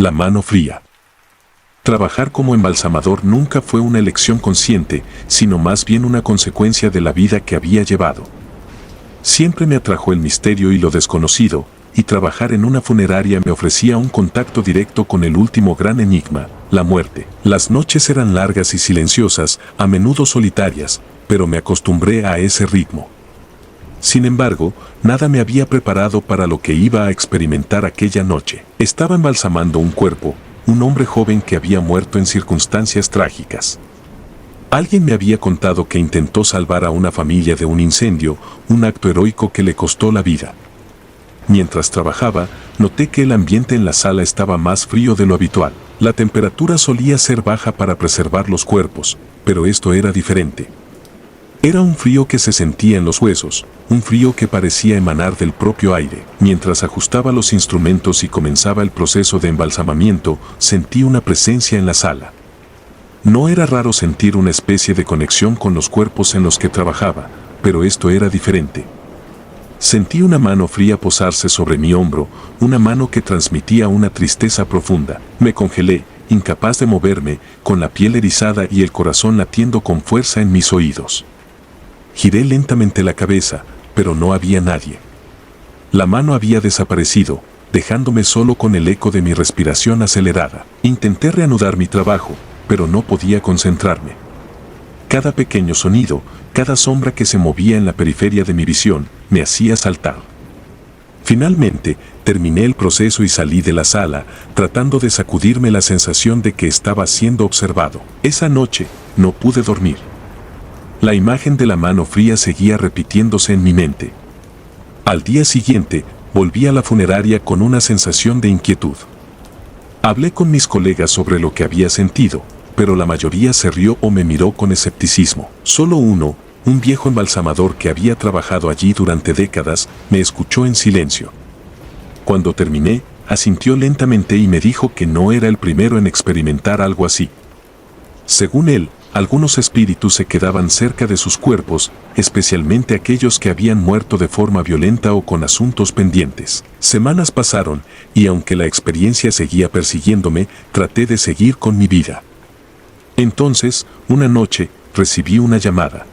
La mano fría. Trabajar como embalsamador nunca fue una elección consciente, sino más bien una consecuencia de la vida que había llevado. Siempre me atrajo el misterio y lo desconocido, y trabajar en una funeraria me ofrecía un contacto directo con el último gran enigma, la muerte. Las noches eran largas y silenciosas, a menudo solitarias, pero me acostumbré a ese ritmo. Sin embargo, nada me había preparado para lo que iba a experimentar aquella noche. Estaba embalsamando un cuerpo, un hombre joven que había muerto en circunstancias trágicas. Alguien me había contado que intentó salvar a una familia de un incendio, un acto heroico que le costó la vida. Mientras trabajaba, noté que el ambiente en la sala estaba más frío de lo habitual. La temperatura solía ser baja para preservar los cuerpos, pero esto era diferente. Era un frío que se sentía en los huesos, un frío que parecía emanar del propio aire. Mientras ajustaba los instrumentos y comenzaba el proceso de embalsamamiento, sentí una presencia en la sala. No era raro sentir una especie de conexión con los cuerpos en los que trabajaba, pero esto era diferente. Sentí una mano fría posarse sobre mi hombro, una mano que transmitía una tristeza profunda. Me congelé, incapaz de moverme, con la piel erizada y el corazón latiendo con fuerza en mis oídos. Giré lentamente la cabeza, pero no había nadie. La mano había desaparecido, dejándome solo con el eco de mi respiración acelerada. Intenté reanudar mi trabajo, pero no podía concentrarme. Cada pequeño sonido, cada sombra que se movía en la periferia de mi visión, me hacía saltar. Finalmente, terminé el proceso y salí de la sala, tratando de sacudirme la sensación de que estaba siendo observado. Esa noche, no pude dormir. La imagen de la mano fría seguía repitiéndose en mi mente. Al día siguiente, volví a la funeraria con una sensación de inquietud. Hablé con mis colegas sobre lo que había sentido, pero la mayoría se rió o me miró con escepticismo. Solo uno, un viejo embalsamador que había trabajado allí durante décadas, me escuchó en silencio. Cuando terminé, asintió lentamente y me dijo que no era el primero en experimentar algo así. Según él, algunos espíritus se quedaban cerca de sus cuerpos, especialmente aquellos que habían muerto de forma violenta o con asuntos pendientes. Semanas pasaron, y aunque la experiencia seguía persiguiéndome, traté de seguir con mi vida. Entonces, una noche, recibí una llamada.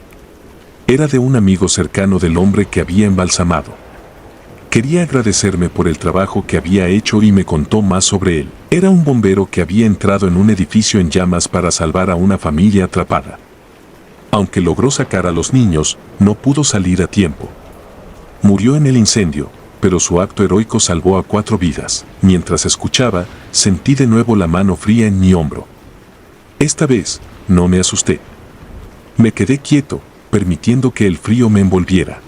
Era de un amigo cercano del hombre que había embalsamado. Quería agradecerme por el trabajo que había hecho y me contó más sobre él. Era un bombero que había entrado en un edificio en llamas para salvar a una familia atrapada. Aunque logró sacar a los niños, no pudo salir a tiempo. Murió en el incendio, pero su acto heroico salvó a 4 vidas. Mientras escuchaba, sentí de nuevo la mano fría en mi hombro. Esta vez, no me asusté. Me quedé quieto, permitiendo que el frío me envolviera.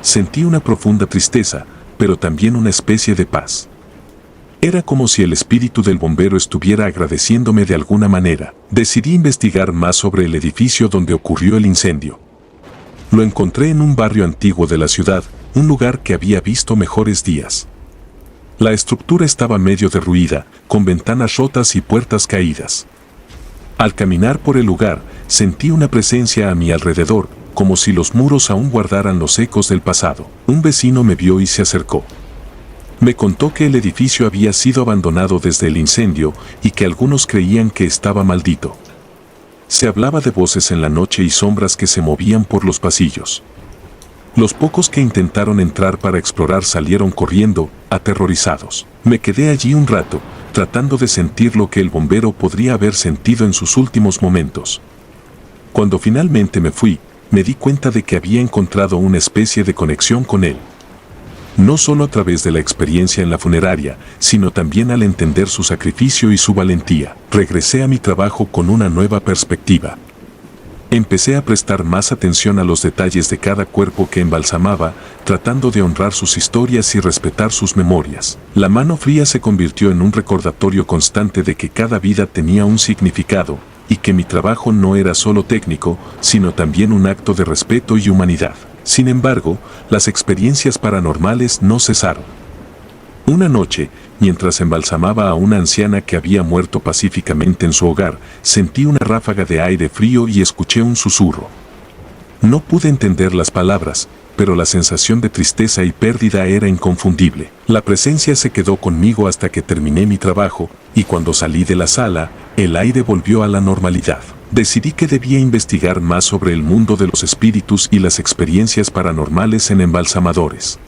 Sentí una profunda tristeza, pero también una especie de paz. Era como si el espíritu del bombero estuviera agradeciéndome de alguna manera. Decidí investigar más sobre el edificio donde ocurrió el incendio. Lo encontré en un barrio antiguo de la ciudad, un lugar que había visto mejores días. La estructura estaba medio derruida, con ventanas rotas y puertas caídas. Al caminar por el lugar, sentí una presencia a mi alrededor, como si los muros aún guardaran los ecos del pasado. Un vecino me vio y se acercó. Me contó que el edificio había sido abandonado desde el incendio y que algunos creían que estaba maldito. Se hablaba de voces en la noche y sombras que se movían por los pasillos. Los pocos que intentaron entrar para explorar salieron corriendo, aterrorizados. Me quedé allí un rato, tratando de sentir lo que el bombero podría haber sentido en sus últimos momentos. Cuando finalmente me fui, me di cuenta de que había encontrado una especie de conexión con él. No solo a través de la experiencia en la funeraria, sino también al entender su sacrificio y su valentía. Regresé a mi trabajo con una nueva perspectiva. Empecé a prestar más atención a los detalles de cada cuerpo que embalsamaba, tratando de honrar sus historias y respetar sus memorias. La mano fría se convirtió en un recordatorio constante de que cada vida tenía un significado, y que mi trabajo no era solo técnico, sino también un acto de respeto y humanidad. Sin embargo, las experiencias paranormales no cesaron. Una noche, mientras embalsamaba a una anciana que había muerto pacíficamente en su hogar, sentí una ráfaga de aire frío y escuché un susurro. No pude entender las palabras, pero la sensación de tristeza y pérdida era inconfundible. La presencia se quedó conmigo hasta que terminé mi trabajo, y cuando salí de la sala, el aire volvió a la normalidad. Decidí que debía investigar más sobre el mundo de los espíritus y las experiencias paranormales en embalsamadores.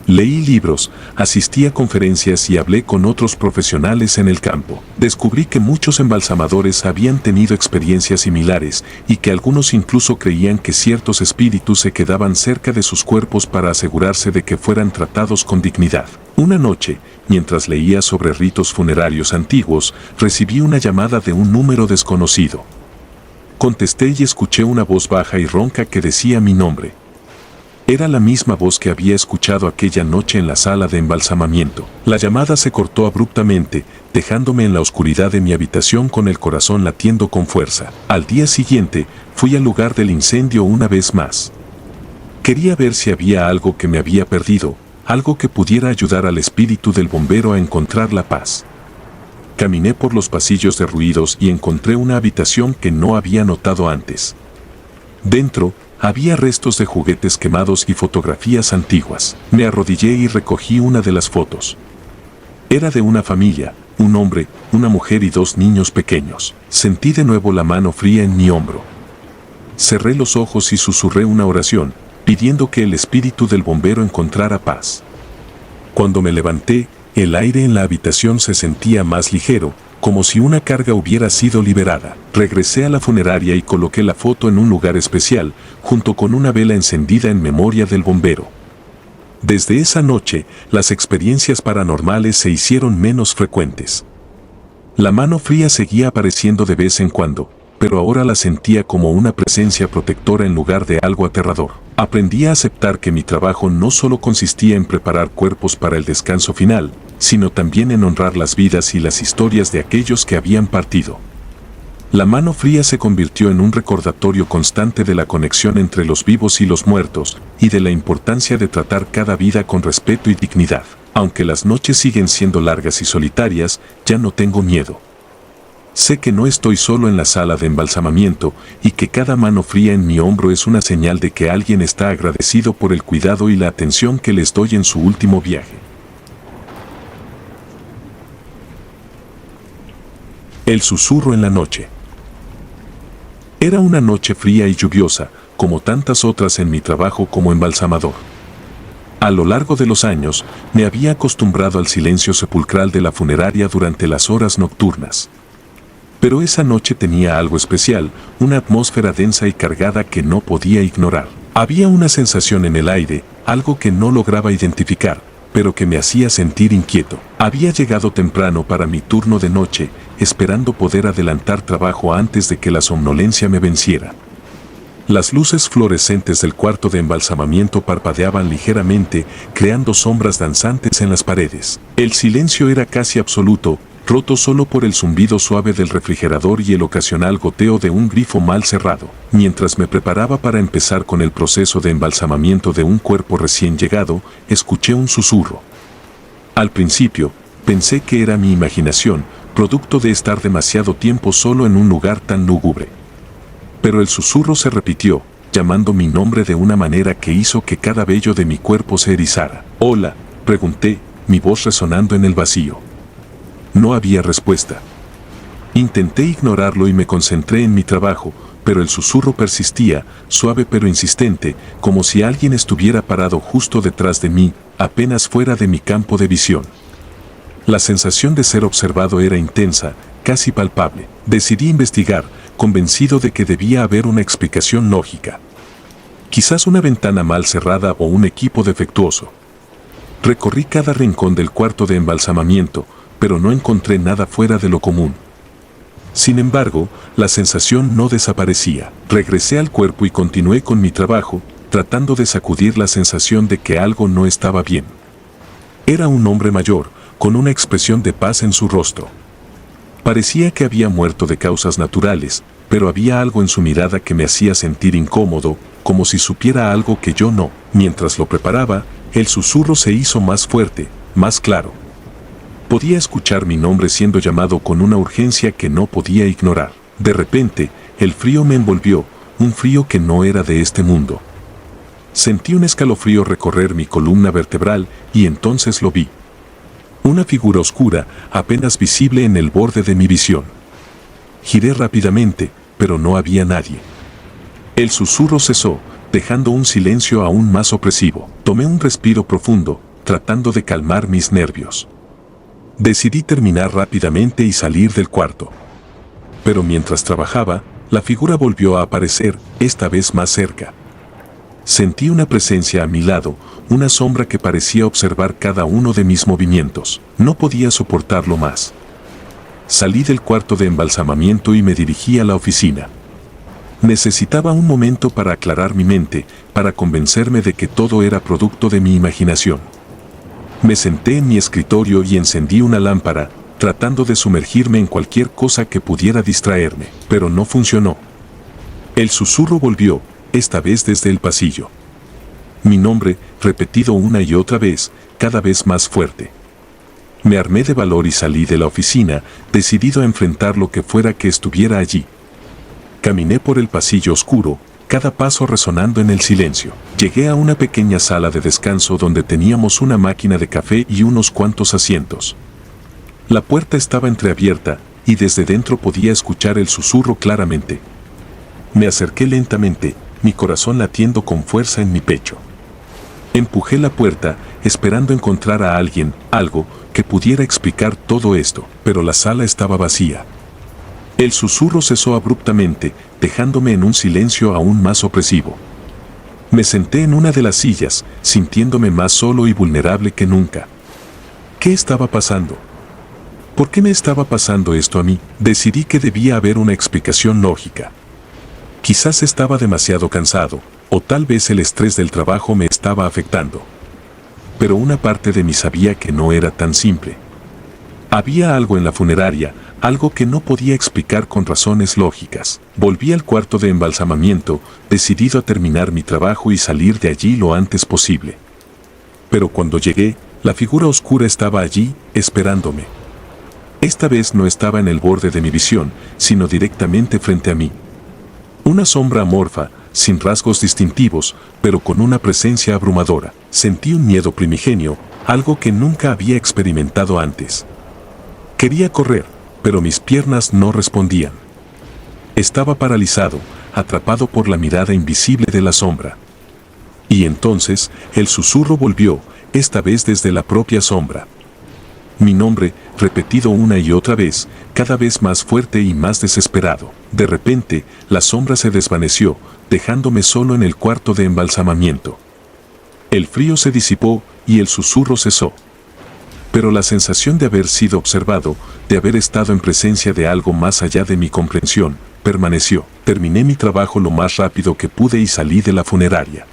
Leí libros, asistí a conferencias y hablé con otros profesionales en el campo. Descubrí que muchos embalsamadores habían tenido experiencias similares y que algunos incluso creían que ciertos espíritus se quedaban cerca de sus cuerpos para asegurarse de que fueran tratados con dignidad. Una noche, mientras leía sobre ritos funerarios antiguos, recibí una llamada de un número desconocido. Contesté y escuché una voz baja y ronca que decía mi nombre. Era la misma voz que había escuchado aquella noche en la sala de embalsamamiento. La llamada se cortó abruptamente, dejándome en la oscuridad de mi habitación con el corazón latiendo con fuerza. Al día siguiente, fui al lugar del incendio una vez más. Quería ver si había algo que me había perdido, algo que pudiera ayudar al espíritu del bombero a encontrar la paz. Caminé por los pasillos derruidos y encontré una habitación que no había notado antes. Dentro, había restos de juguetes quemados y fotografías antiguas. Me arrodillé y recogí una de las fotos. Era de una familia, un hombre, una mujer y 2 niños pequeños. Sentí de nuevo la mano fría en mi hombro. Cerré los ojos y susurré una oración, pidiendo que el espíritu del bombero encontrara paz. Cuando me levanté, el aire en la habitación se sentía más ligero, como si una carga hubiera sido liberada. Regresé a la funeraria y coloqué la foto en un lugar especial, junto con una vela encendida en memoria del bombero. Desde esa noche, las experiencias paranormales se hicieron menos frecuentes. La mano fría seguía apareciendo de vez en cuando, pero ahora la sentía como una presencia protectora en lugar de algo aterrador. Aprendí a aceptar que mi trabajo no solo consistía en preparar cuerpos para el descanso final, sino también en honrar las vidas y las historias de aquellos que habían partido. La mano fría se convirtió en un recordatorio constante de la conexión entre los vivos y los muertos, y de la importancia de tratar cada vida con respeto y dignidad. Aunque las noches siguen siendo largas y solitarias, ya no tengo miedo. Sé que no estoy solo en la sala de embalsamamiento y que cada mano fría en mi hombro es una señal de que alguien está agradecido por el cuidado y la atención que les doy en su último viaje. El susurro en la noche. Era una noche fría y lluviosa, como tantas otras en mi trabajo como embalsamador. A lo largo de los años, me había acostumbrado al silencio sepulcral de la funeraria durante las horas nocturnas. Pero esa noche tenía algo especial, una atmósfera densa y cargada que no podía ignorar. Había una sensación en el aire, algo que no lograba identificar, pero que me hacía sentir inquieto. Había llegado temprano para mi turno de noche, esperando poder adelantar trabajo antes de que la somnolencia me venciera. Las luces fluorescentes del cuarto de embalsamamiento parpadeaban ligeramente, creando sombras danzantes en las paredes. El silencio era casi absoluto, roto solo por el zumbido suave del refrigerador y el ocasional goteo de un grifo mal cerrado. Mientras me preparaba para empezar con el proceso de embalsamamiento de un cuerpo recién llegado, escuché un susurro. Al principio, pensé que era mi imaginación, producto de estar demasiado tiempo solo en un lugar tan lúgubre. Pero el susurro se repitió, llamando mi nombre de una manera que hizo que cada vello de mi cuerpo se erizara. «Hola», pregunté, mi voz resonando en el vacío. No había respuesta. Intenté ignorarlo y me concentré en mi trabajo, pero el susurro persistía, suave pero insistente, como si alguien estuviera parado justo detrás de mí, apenas fuera de mi campo de visión. La sensación de ser observado era intensa, casi palpable. Decidí investigar, convencido de que debía haber una explicación lógica. Quizás una ventana mal cerrada o un equipo defectuoso. Recorrí cada rincón del cuarto de embalsamamiento, pero no encontré nada fuera de lo común. Sin embargo, la sensación no desaparecía. Regresé al cuerpo y continué con mi trabajo, tratando de sacudir la sensación de que algo no estaba bien. Era un hombre mayor, con una expresión de paz en su rostro. Parecía que había muerto de causas naturales, pero había algo en su mirada que me hacía sentir incómodo, como si supiera algo que yo no. Mientras lo preparaba, el susurro se hizo más fuerte, más claro. Podía escuchar mi nombre siendo llamado con una urgencia que no podía ignorar. De repente, el frío me envolvió, un frío que no era de este mundo. Sentí un escalofrío recorrer mi columna vertebral y entonces lo vi. Una figura oscura, apenas visible en el borde de mi visión. Giré rápidamente, pero no había nadie. El susurro cesó, dejando un silencio aún más opresivo. Tomé un respiro profundo, tratando de calmar mis nervios. Decidí terminar rápidamente y salir del cuarto. Pero mientras trabajaba, la figura volvió a aparecer, esta vez más cerca. Sentí una presencia a mi lado, una sombra que parecía observar cada uno de mis movimientos. No podía soportarlo más. Salí del cuarto de embalsamamiento y me dirigí a la oficina. Necesitaba un momento para aclarar mi mente, para convencerme de que todo era producto de mi imaginación. Me senté en mi escritorio y encendí una lámpara, tratando de sumergirme en cualquier cosa que pudiera distraerme, pero no funcionó. El susurro volvió, esta vez desde el pasillo. Mi nombre, repetido una y otra vez, cada vez más fuerte. Me armé de valor y salí de la oficina, decidido a enfrentar lo que fuera que estuviera allí. Caminé por el pasillo oscuro, cada paso resonando en el silencio. Llegué a una pequeña sala de descanso donde teníamos una máquina de café y unos cuantos asientos. La puerta estaba entreabierta, y desde dentro podía escuchar el susurro claramente. Me acerqué lentamente, mi corazón latiendo con fuerza en mi pecho. Empujé la puerta, esperando encontrar a alguien, algo, que pudiera explicar todo esto, pero la sala estaba vacía. El susurro cesó abruptamente, dejándome en un silencio aún más opresivo. Me senté en una de las sillas, sintiéndome más solo y vulnerable que nunca. ¿Qué estaba pasando? ¿Por qué me estaba pasando esto a mí? Decidí que debía haber una explicación lógica. Quizás estaba demasiado cansado, o tal vez el estrés del trabajo me estaba afectando. Pero una parte de mí sabía que no era tan simple. Había algo en la funeraria, algo que no podía explicar con razones lógicas. Volví al cuarto de embalsamamiento, decidido a terminar mi trabajo y salir de allí lo antes posible. Pero cuando llegué, la figura oscura estaba allí, esperándome. Esta vez no estaba en el borde de mi visión, sino directamente frente a mí. Una sombra amorfa, sin rasgos distintivos, pero con una presencia abrumadora. Sentí un miedo primigenio, algo que nunca había experimentado antes. Quería correr, pero mis piernas no respondían. Estaba paralizado, atrapado por la mirada invisible de la sombra. Y entonces, el susurro volvió, esta vez desde la propia sombra. Mi nombre, repetido una y otra vez, cada vez más fuerte y más desesperado. De repente, la sombra se desvaneció, dejándome solo en el cuarto de embalsamamiento. El frío se disipó y el susurro cesó. Pero la sensación de haber sido observado, de haber estado en presencia de algo más allá de mi comprensión, permaneció. Terminé mi trabajo lo más rápido que pude y salí de la funeraria.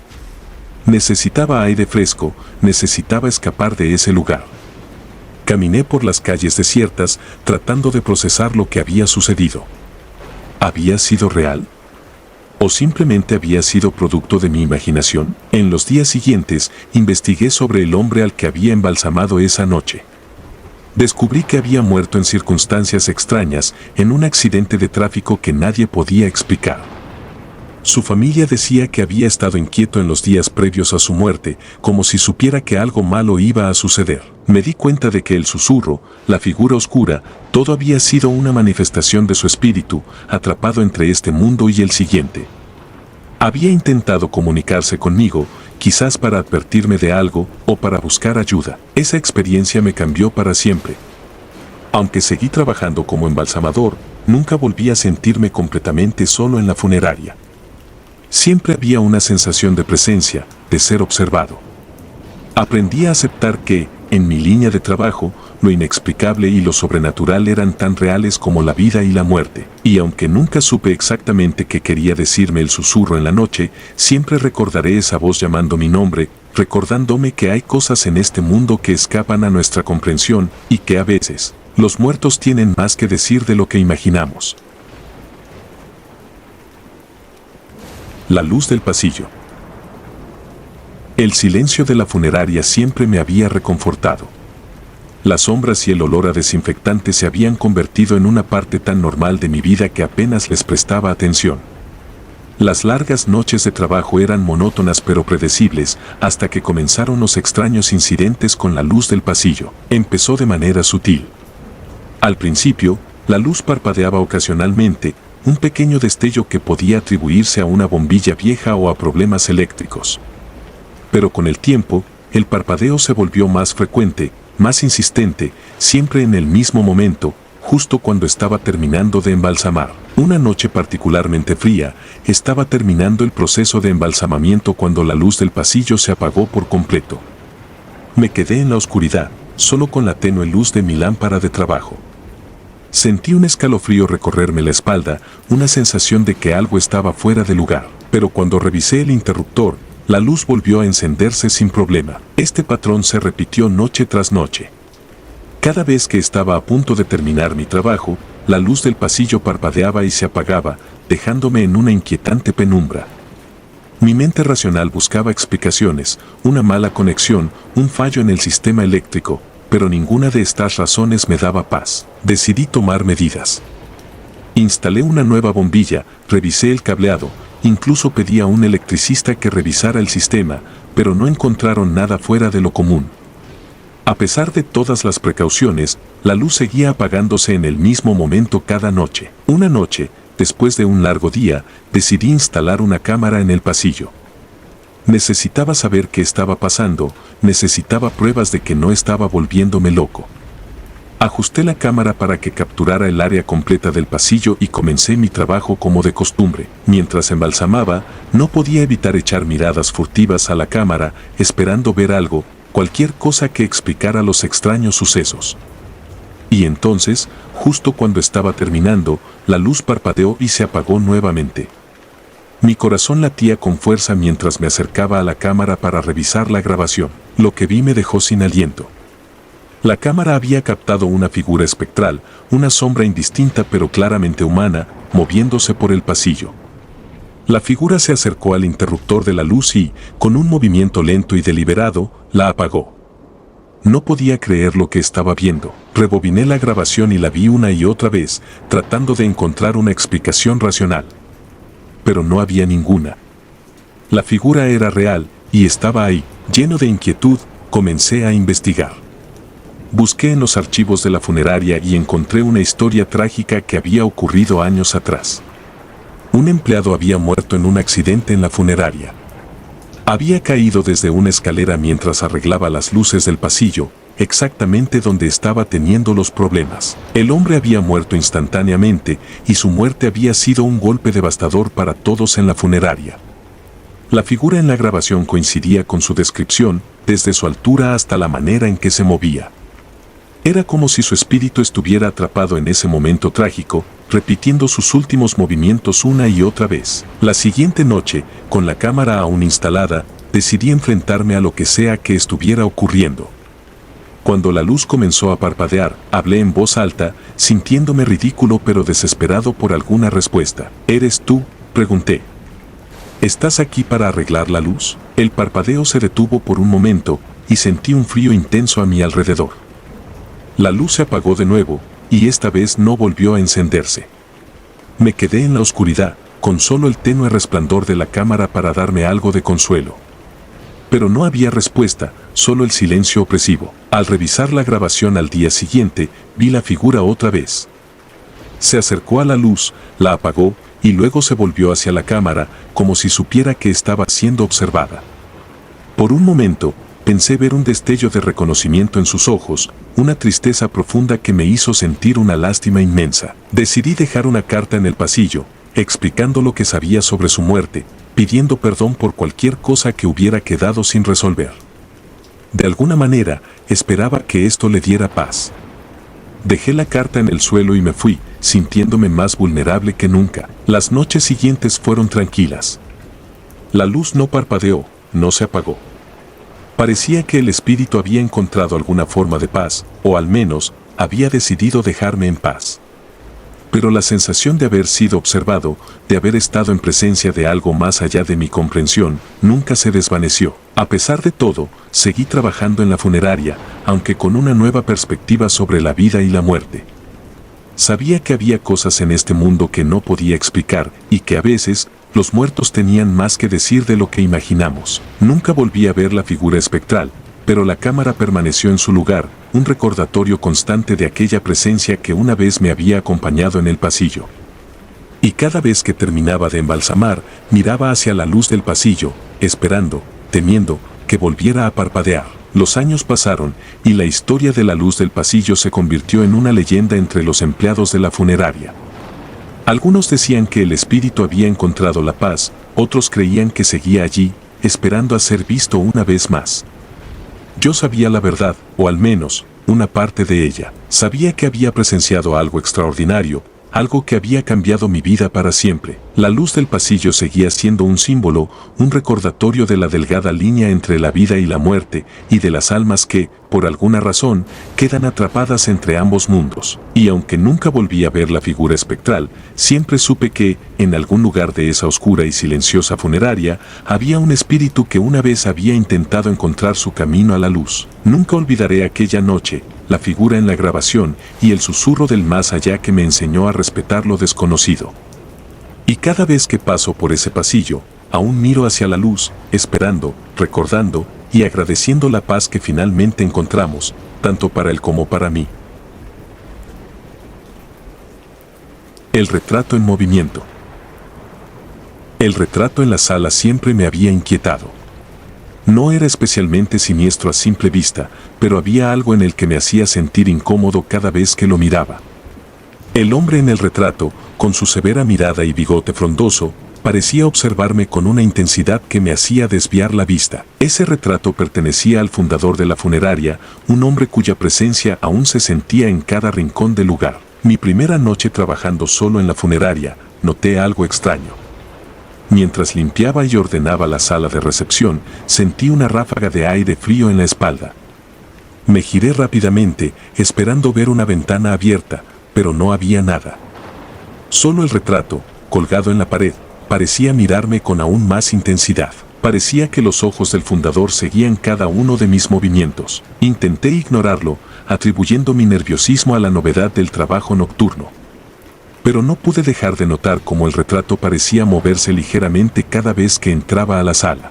Necesitaba aire fresco, necesitaba escapar de ese lugar. Caminé por las calles desiertas, tratando de procesar lo que había sucedido. ¿Había sido real? ¿O simplemente había sido producto de mi imaginación? En los días siguientes, investigué sobre el hombre al que había embalsamado esa noche. Descubrí que había muerto en circunstancias extrañas, en un accidente de tráfico que nadie podía explicar. Su familia decía que había estado inquieto en los días previos a su muerte, como si supiera que algo malo iba a suceder. Me di cuenta de que el susurro, la figura oscura, todo había sido una manifestación de su espíritu, atrapado entre este mundo y el siguiente. Había intentado comunicarse conmigo, quizás para advertirme de algo o para buscar ayuda. Esa experiencia me cambió para siempre. Aunque seguí trabajando como embalsamador, nunca volví a sentirme completamente solo en la funeraria. Siempre había una sensación de presencia, de ser observado. Aprendí a aceptar que, en mi línea de trabajo, lo inexplicable y lo sobrenatural eran tan reales como la vida y la muerte. Y aunque nunca supe exactamente qué quería decirme el susurro en la noche, siempre recordaré esa voz llamando mi nombre, recordándome que hay cosas en este mundo que escapan a nuestra comprensión y que a veces, los muertos tienen más que decir de lo que imaginamos. La luz del pasillo. El silencio de la funeraria siempre me había reconfortado. Las sombras y el olor a desinfectante se habían convertido en una parte tan normal de mi vida que apenas les prestaba atención. Las largas noches de trabajo eran monótonas pero predecibles, hasta que comenzaron los extraños incidentes con la luz del pasillo. Empezó de manera sutil. Al principio, la luz parpadeaba ocasionalmente, un pequeño destello que podía atribuirse a una bombilla vieja o a problemas eléctricos. Pero con el tiempo, el parpadeo se volvió más frecuente, más insistente, siempre en el mismo momento, justo cuando estaba terminando de embalsamar. Una noche particularmente fría, estaba terminando el proceso de embalsamamiento cuando la luz del pasillo se apagó por completo. Me quedé en la oscuridad, solo con la tenue luz de mi lámpara de trabajo. Sentí un escalofrío recorrerme la espalda, una sensación de que algo estaba fuera de lugar. Pero cuando revisé el interruptor, la luz volvió a encenderse sin problema. Este patrón se repitió noche tras noche. Cada vez que estaba a punto de terminar mi trabajo, la luz del pasillo parpadeaba y se apagaba, dejándome en una inquietante penumbra. Mi mente racional buscaba explicaciones, una mala conexión, un fallo en el sistema eléctrico, pero ninguna de estas razones me daba paz. Decidí tomar medidas. Instalé una nueva bombilla, revisé el cableado, incluso pedí a un electricista que revisara el sistema, pero no encontraron nada fuera de lo común. A pesar de todas las precauciones, la luz seguía apagándose en el mismo momento cada noche. Una noche, después de un largo día, decidí instalar una cámara en el pasillo. Necesitaba saber qué estaba pasando, necesitaba pruebas de que no estaba volviéndome loco. Ajusté la cámara para que capturara el área completa del pasillo y comencé mi trabajo como de costumbre. Mientras embalsamaba, no podía evitar echar miradas furtivas a la cámara, esperando ver algo, cualquier cosa que explicara los extraños sucesos. Y entonces, justo cuando estaba terminando, la luz parpadeó y se apagó nuevamente. Mi corazón latía con fuerza mientras me acercaba a la cámara para revisar la grabación. Lo que vi me dejó sin aliento. La cámara había captado una figura espectral, una sombra indistinta pero claramente humana, moviéndose por el pasillo. La figura se acercó al interruptor de la luz y, con un movimiento lento y deliberado, la apagó. No podía creer lo que estaba viendo. Rebobiné la grabación y la vi una y otra vez, tratando de encontrar una explicación racional. Pero no había ninguna. La figura era real, y estaba ahí. Lleno de inquietud, comencé a investigar. Busqué en los archivos de la funeraria y encontré una historia trágica que había ocurrido años atrás. Un empleado había muerto en un accidente en la funeraria. Había caído desde una escalera mientras arreglaba las luces del pasillo, exactamente donde estaba teniendo los problemas. El hombre había muerto instantáneamente y su muerte había sido un golpe devastador para todos en la funeraria. La figura en la grabación coincidía con su descripción, desde su altura hasta la manera en que se movía. Era como si su espíritu estuviera atrapado en ese momento trágico, repitiendo sus últimos movimientos una y otra vez. La siguiente noche, con la cámara aún instalada, decidí enfrentarme a lo que sea que estuviera ocurriendo. Cuando la luz comenzó a parpadear, hablé en voz alta, sintiéndome ridículo pero desesperado por alguna respuesta. ¿Eres tú?, pregunté. ¿Estás aquí para arreglar la luz? El parpadeo se detuvo por un momento, y sentí un frío intenso a mi alrededor. La luz se apagó de nuevo, y esta vez no volvió a encenderse. Me quedé en la oscuridad, con solo el tenue resplandor de la cámara para darme algo de consuelo. Pero no había respuesta, solo el silencio opresivo. Al revisar la grabación al día siguiente, vi la figura otra vez. Se acercó a la luz, la apagó, y luego se volvió hacia la cámara, como si supiera que estaba siendo observada. Por un momento, pensé ver un destello de reconocimiento en sus ojos, una tristeza profunda que me hizo sentir una lástima inmensa. Decidí dejar una carta en el pasillo, explicando lo que sabía sobre su muerte, pidiendo perdón por cualquier cosa que hubiera quedado sin resolver. De alguna manera, esperaba que esto le diera paz. Dejé la carta en el suelo y me fui, sintiéndome más vulnerable que nunca. Las noches siguientes fueron tranquilas. La luz no parpadeó, no se apagó. Parecía que el espíritu había encontrado alguna forma de paz, o al menos, había decidido dejarme en paz. Pero la sensación de haber sido observado, de haber estado en presencia de algo más allá de mi comprensión, nunca se desvaneció. A pesar de todo, seguí trabajando en la funeraria, aunque con una nueva perspectiva sobre la vida y la muerte. Sabía que había cosas en este mundo que no podía explicar, y que a veces, Los muertos tenían más que decir de lo que imaginamos. Nunca volví a ver la figura espectral, pero la cámara permaneció en su lugar, un recordatorio constante de aquella presencia que una vez me había acompañado en el pasillo. Y cada vez que terminaba de embalsamar, miraba hacia la luz del pasillo, esperando, temiendo, que volviera a parpadear. Los años pasaron, y la historia de la luz del pasillo se convirtió en una leyenda entre los empleados de la funeraria. Algunos decían que el espíritu había encontrado la paz, otros creían que seguía allí, esperando a ser visto una vez más. Yo sabía la verdad, o al menos, una parte de ella. Sabía que había presenciado algo extraordinario, algo que había cambiado mi vida para siempre. La luz del pasillo seguía siendo un símbolo, un recordatorio de la delgada línea entre la vida y la muerte, y de las almas que, por alguna razón, quedan atrapadas entre ambos mundos. Y aunque nunca volví a ver la figura espectral, siempre supe que, en algún lugar de esa oscura y silenciosa funeraria, había un espíritu que una vez había intentado encontrar su camino a la luz. Nunca olvidaré aquella noche, la figura en la grabación y el susurro del más allá que me enseñó a respetar lo desconocido. Y cada vez que paso por ese pasillo, aún miro hacia la luz, esperando, recordando y agradeciendo la paz que finalmente encontramos, tanto para él como para mí. El retrato en movimiento. El retrato en la sala siempre me había inquietado. No era especialmente siniestro a simple vista, pero había algo en el que me hacía sentir incómodo cada vez que lo miraba. El hombre en el retrato, con su severa mirada y bigote frondoso, parecía observarme con una intensidad que me hacía desviar la vista. Ese retrato pertenecía al fundador de la funeraria, un hombre cuya presencia aún se sentía en cada rincón del lugar. Mi primera noche trabajando solo en la funeraria, noté algo extraño. Mientras limpiaba y ordenaba la sala de recepción, sentí una ráfaga de aire frío en la espalda. Me giré rápidamente, esperando ver una ventana abierta, pero no había nada. Solo el retrato, colgado en la pared, parecía mirarme con aún más intensidad. Parecía que los ojos del fundador seguían cada uno de mis movimientos. Intenté ignorarlo, atribuyendo mi nerviosismo a la novedad del trabajo nocturno. Pero no pude dejar de notar cómo el retrato parecía moverse ligeramente cada vez que entraba a la sala.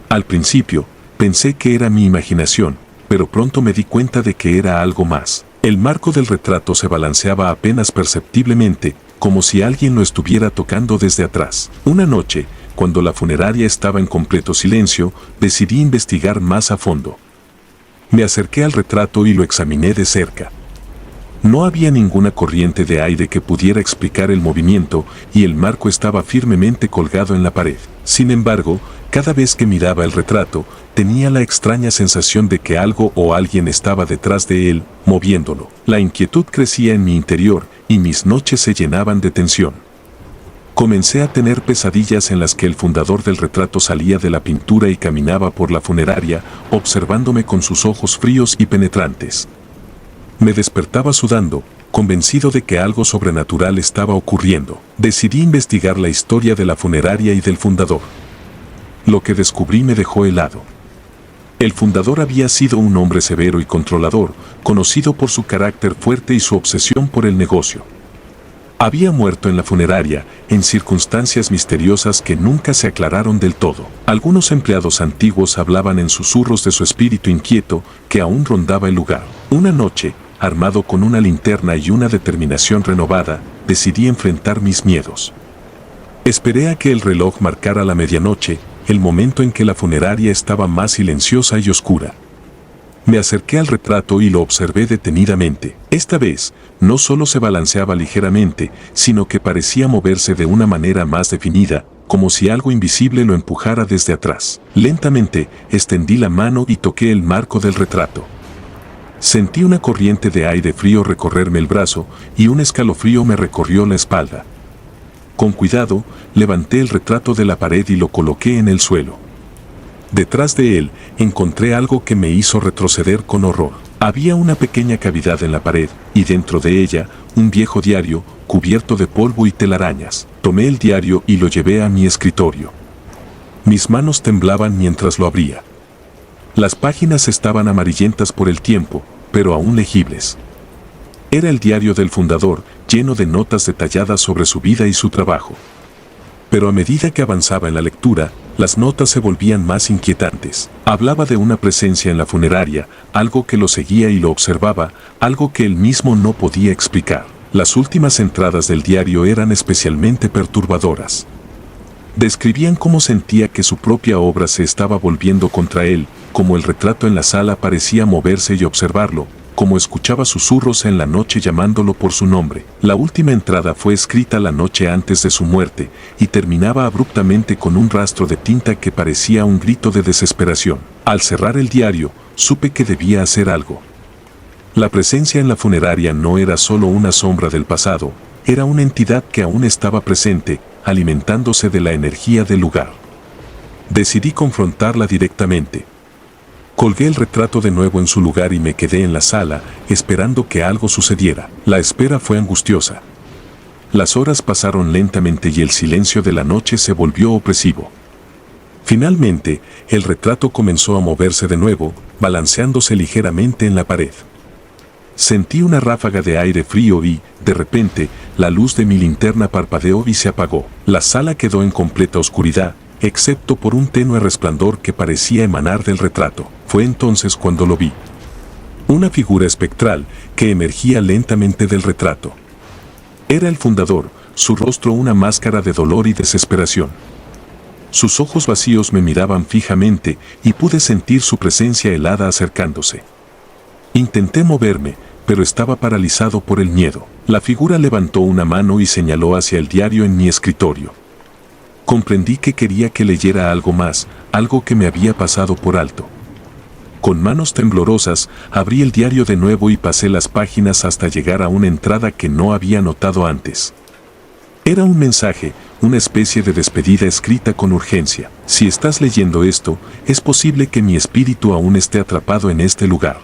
Al principio, pensé que era mi imaginación, pero pronto me di cuenta de que era algo más. El marco del retrato se balanceaba apenas perceptiblemente, como si alguien lo estuviera tocando desde atrás. Una noche, cuando la funeraria estaba en completo silencio, decidí investigar más a fondo. Me acerqué al retrato y lo examiné de cerca. No había ninguna corriente de aire que pudiera explicar el movimiento y el marco estaba firmemente colgado en la pared. Sin embargo, cada vez que miraba el retrato, tenía la extraña sensación de que algo o alguien estaba detrás de él, moviéndolo. La inquietud crecía en mi interior y mis noches se llenaban de tensión. Comencé a tener pesadillas en las que el fundador del retrato salía de la pintura y caminaba por la funeraria, observándome con sus ojos fríos y penetrantes. Me despertaba sudando, convencido de que algo sobrenatural estaba ocurriendo. Decidí investigar la historia de la funeraria y del fundador. Lo que descubrí me dejó helado. El fundador había sido un hombre severo y controlador, conocido por su carácter fuerte y su obsesión por el negocio. Había muerto en la funeraria, en circunstancias misteriosas que nunca se aclararon del todo. Algunos empleados antiguos hablaban en susurros de su espíritu inquieto que aún rondaba el lugar. Una noche, armado con una linterna y una determinación renovada, decidí enfrentar mis miedos. Esperé a que el reloj marcara la medianoche, el momento en que la funeraria estaba más silenciosa y oscura. Me acerqué al retrato y lo observé detenidamente. Esta vez, no solo se balanceaba ligeramente, sino que parecía moverse de una manera más definida, como si algo invisible lo empujara desde atrás. Lentamente, extendí la mano y toqué el marco del retrato. Sentí una corriente de aire frío recorrerme el brazo y un escalofrío me recorrió la espalda. Con cuidado, levanté el retrato de la pared y lo coloqué en el suelo. Detrás de él, encontré algo que me hizo retroceder con horror. Había una pequeña cavidad en la pared, y dentro de ella, un viejo diario, cubierto de polvo y telarañas. Tomé el diario y lo llevé a mi escritorio. Mis manos temblaban mientras lo abría. Las páginas estaban amarillentas por el tiempo, pero aún legibles. Era el diario del fundador, lleno de notas detalladas sobre su vida y su trabajo. Pero a medida que avanzaba en la lectura, las notas se volvían más inquietantes. Hablaba de una presencia en la funeraria, algo que lo seguía y lo observaba, algo que él mismo no podía explicar. Las últimas entradas del diario eran especialmente perturbadoras. Describían cómo sentía que su propia obra se estaba volviendo contra él, cómo el retrato en la sala parecía moverse y observarlo, cómo escuchaba susurros en la noche llamándolo por su nombre. La última entrada fue escrita la noche antes de su muerte y terminaba abruptamente con un rastro de tinta que parecía un grito de desesperación. Al cerrar el diario, supe que debía hacer algo. La presencia en la funeraria no era solo una sombra del pasado, era una entidad que aún estaba presente, alimentándose de la energía del lugar. Decidí confrontarla directamente. Colgué el retrato de nuevo en su lugar y me quedé en la sala, esperando que algo sucediera. La espera fue angustiosa. Las horas pasaron lentamente y el silencio de la noche se volvió opresivo. Finalmente, el retrato comenzó a moverse de nuevo, balanceándose ligeramente en la pared. Sentí una ráfaga de aire frío y, de repente, la luz de mi linterna parpadeó y se apagó. La sala quedó en completa oscuridad, excepto por un tenue resplandor que parecía emanar del retrato. Fue entonces cuando lo vi. Una figura espectral que emergía lentamente del retrato. Era el fundador, su rostro una máscara de dolor y desesperación. Sus ojos vacíos me miraban fijamente y pude sentir su presencia helada acercándose. Intenté moverme, pero estaba paralizado por el miedo. La figura levantó una mano y señaló hacia el diario en mi escritorio. Comprendí que quería que leyera algo más, algo que me había pasado por alto. Con manos temblorosas, abrí el diario de nuevo y pasé las páginas hasta llegar a una entrada que no había notado antes. Era un mensaje, una especie de despedida escrita con urgencia. Si estás leyendo esto, es posible que mi espíritu aún esté atrapado en este lugar.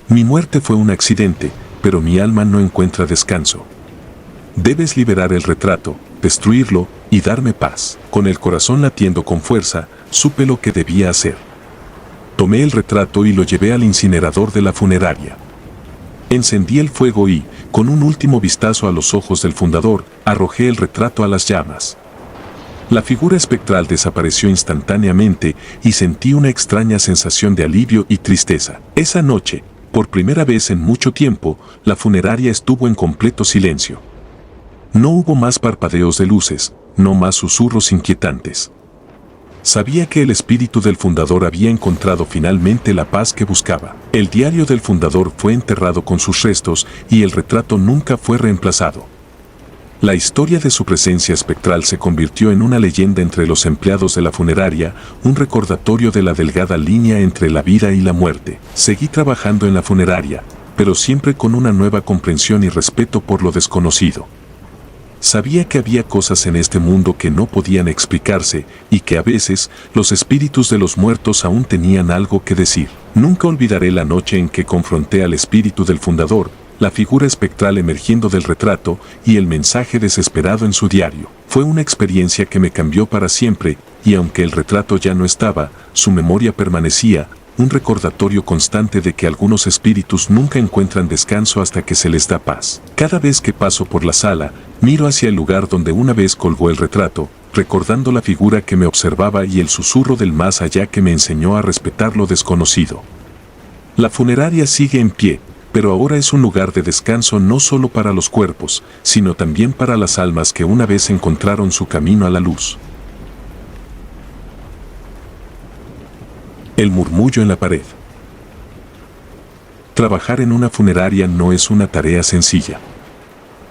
Mi muerte fue un accidente, pero mi alma no encuentra descanso. Debes liberar el retrato, destruirlo y darme paz. Con el corazón latiendo con fuerza, supe lo que debía hacer. Tomé el retrato y lo llevé al incinerador de la funeraria. Encendí el fuego y, con un último vistazo a los ojos del fundador, arrojé el retrato a las llamas. La figura espectral desapareció instantáneamente y sentí una extraña sensación de alivio y tristeza. Esa noche, por primera vez en mucho tiempo, la funeraria estuvo en completo silencio. No hubo más parpadeos de luces, no más susurros inquietantes. Sabía que el espíritu del fundador había encontrado finalmente la paz que buscaba. El diario del fundador fue enterrado con sus restos y el retrato nunca fue reemplazado. La historia de su presencia espectral se convirtió en una leyenda entre los empleados de la funeraria, un recordatorio de la delgada línea entre la vida y la muerte. Seguí trabajando en la funeraria, pero siempre con una nueva comprensión y respeto por lo desconocido. Sabía que había cosas en este mundo que no podían explicarse y que a veces los espíritus de los muertos aún tenían algo que decir. Nunca olvidaré la noche en que confronté al espíritu del fundador, la figura espectral emergiendo del retrato y el mensaje desesperado en su diario. Fue una experiencia que me cambió para siempre y aunque el retrato ya no estaba, su memoria permanecía, un recordatorio constante de que algunos espíritus nunca encuentran descanso hasta que se les da paz. Cada vez que paso por la sala, miro hacia el lugar donde una vez colgó el retrato, recordando la figura que me observaba y el susurro del más allá que me enseñó a respetar lo desconocido. La funeraria sigue en pie, pero ahora es un lugar de descanso no solo para los cuerpos, sino también para las almas que una vez encontraron su camino a la luz. El murmullo en la pared. Trabajar en una funeraria no es una tarea sencilla.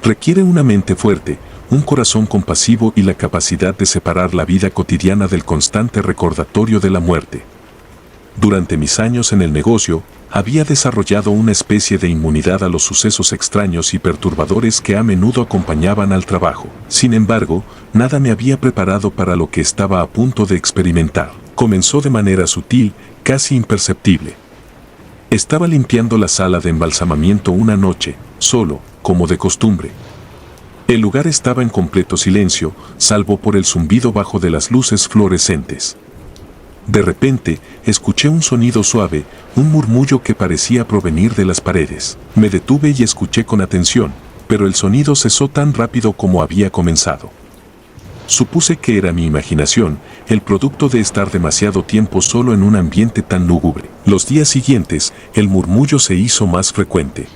Requiere una mente fuerte, un corazón compasivo y la capacidad de separar la vida cotidiana del constante recordatorio de la muerte. Durante mis años en el negocio, había desarrollado una especie de inmunidad a los sucesos extraños y perturbadores que a menudo acompañaban al trabajo. Sin embargo, nada me había preparado para lo que estaba a punto de experimentar. Comenzó de manera sutil, casi imperceptible. Estaba limpiando la sala de embalsamamiento una noche, solo, como de costumbre. El lugar estaba en completo silencio, salvo por el zumbido bajo de las luces fluorescentes. De repente, escuché un sonido suave, un murmullo que parecía provenir de las paredes. Me detuve y escuché con atención, pero el sonido cesó tan rápido como había comenzado. Supuse que era mi imaginación, el producto de estar demasiado tiempo solo en un ambiente tan lúgubre. Los días siguientes, el murmullo se hizo más frecuente.